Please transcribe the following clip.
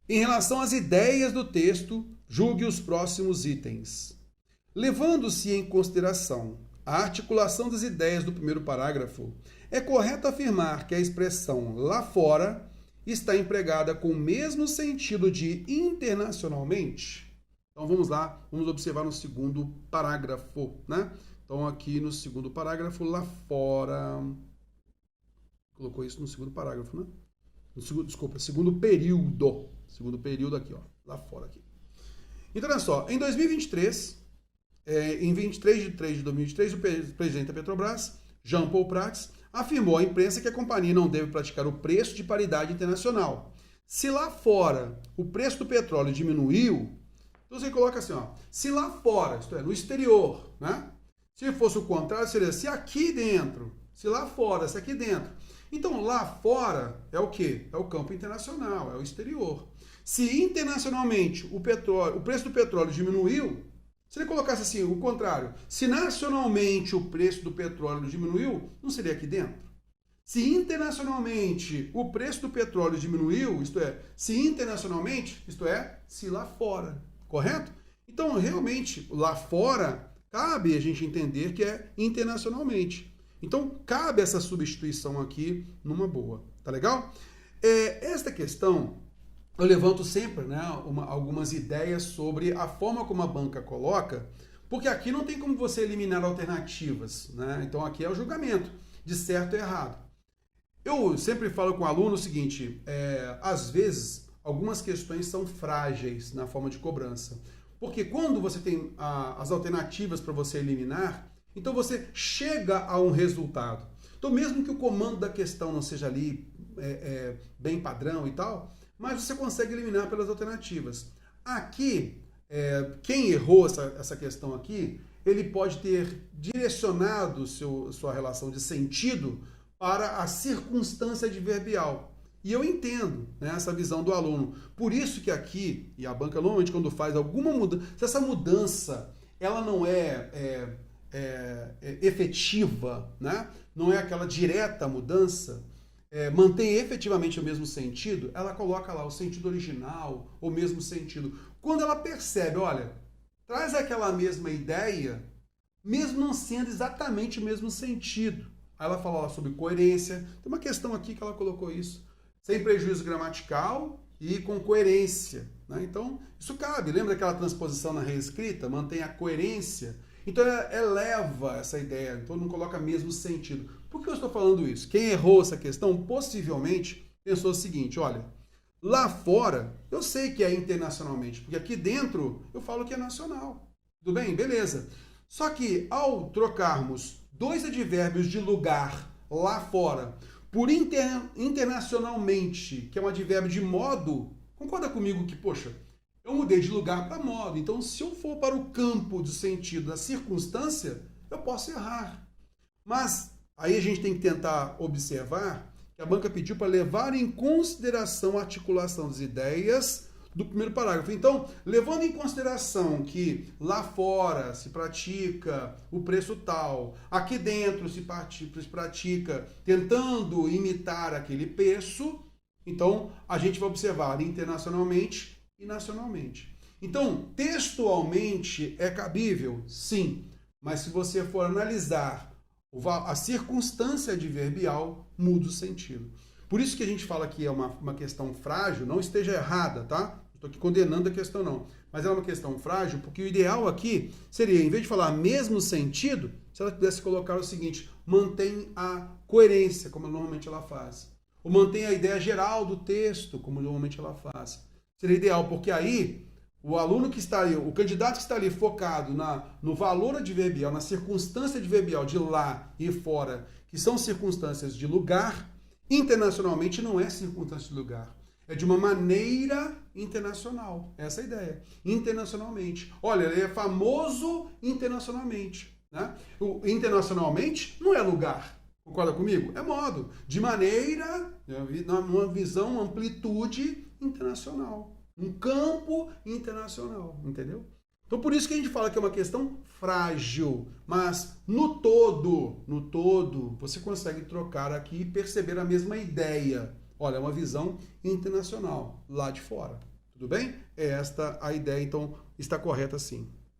Em relação às ideias do texto, julgue os próximos itens. Levando-se em consideração a articulação das ideias do primeiro parágrafo, é correto afirmar que a expressão lá fora está empregada com o mesmo sentido de internacionalmente. Então vamos lá, vamos observar no segundo parágrafo, né? Então aqui no segundo parágrafo, lá fora... Colocou isso no segundo parágrafo, né? Segundo período. Segundo período aqui, ó. Lá fora aqui. Então, olha só. Em 2023, em 23 de 3 de 2023, o presidente da Petrobras, Jean Paul Prats, afirmou à imprensa que a companhia não deve praticar o preço de paridade internacional. Se lá fora o preço do petróleo diminuiu, então você coloca assim, ó. Se lá fora, isto é, no exterior, né? Se fosse o contrário, seria se aqui dentro. Se lá fora, se aqui dentro. Então, lá fora é o quê? É o campo internacional, é o exterior. Se internacionalmente o preço do petróleo diminuiu, se ele colocasse assim, o contrário, se nacionalmente o preço do petróleo diminuiu, não seria aqui dentro? Se internacionalmente o preço do petróleo diminuiu, isto é, se internacionalmente, isto é, se lá fora, correto? Então, realmente, lá fora, cabe a gente entender que é internacionalmente. Então, cabe essa substituição aqui numa boa, tá legal? Esta questão, eu levanto sempre, né, algumas ideias sobre a forma como a banca coloca, porque aqui não tem como você eliminar alternativas, né? Então, aqui é o julgamento de certo e errado. Eu sempre falo com o aluno o seguinte, às vezes, algumas questões são frágeis na forma de cobrança, porque quando você tem as alternativas para você eliminar, então você chega a um resultado. Então mesmo que o comando da questão não seja ali bem padrão e tal, mas você consegue eliminar pelas alternativas. Aqui, quem errou essa questão aqui, ele pode ter direcionado sua relação de sentido para a circunstância adverbial. E eu entendo, né, essa visão do aluno. Por isso que aqui, e a banca normalmente quando faz alguma mudança, se essa mudança ela não é efetiva, né? Não é aquela direta mudança, mantém efetivamente o mesmo sentido, ela coloca lá o sentido original, o mesmo sentido. Quando ela percebe, olha, traz aquela mesma ideia, mesmo não sendo exatamente o mesmo sentido. Aí ela fala lá sobre coerência, tem uma questão aqui que ela colocou isso, sem prejuízo gramatical e com coerência, né? Então, isso cabe. Lembra daquela transposição na reescrita? Mantém a coerência. Então eleva essa ideia, então não coloca mesmo sentido. Por que eu estou falando isso? Quem errou essa questão possivelmente pensou o seguinte, olha, lá fora eu sei que é internacionalmente, porque aqui dentro eu falo que é nacional. Tudo bem? Beleza. Só que ao trocarmos dois advérbios de lugar lá fora por internacionalmente, que é um advérbio de modo, concorda comigo que, poxa, eu mudei de lugar para modo. Então, se eu for para o campo do sentido da circunstância, eu posso errar. Mas aí a gente tem que tentar observar que a banca pediu para levar em consideração a articulação das ideias do primeiro parágrafo. Então, levando em consideração que lá fora se pratica o preço tal, aqui dentro se pratica tentando imitar aquele preço, então a gente vai observar internacionalmente e nacionalmente. Então, textualmente é cabível? Sim. Mas se você for analisar a circunstância adverbial, muda o sentido. Por isso que a gente fala que é uma questão frágil, não esteja errada, tá? Não estou aqui condenando a questão, não. Mas é uma questão frágil, porque o ideal aqui seria, em vez de falar mesmo sentido, se ela pudesse colocar o seguinte, mantém a coerência, como normalmente ela faz. Ou mantém a ideia geral do texto, como normalmente ela faz. Seria ideal, porque aí o aluno que está ali, o candidato que está ali focado no valor adverbial, na circunstância adverbial de lá e fora, que são circunstâncias de lugar, internacionalmente não é circunstância de lugar. É de uma maneira internacional. Essa é a ideia. Internacionalmente. Olha, ele é famoso internacionalmente. Né? O internacionalmente não é lugar. Concorda comigo? É modo. De maneira, numa visão, amplitude internacional. Um campo internacional. Entendeu? Então, por isso que a gente fala que é uma questão frágil. Mas, no todo, você consegue trocar aqui e perceber a mesma ideia. Olha, é uma visão internacional, lá de fora. Tudo bem? É esta a ideia, então está correta sim.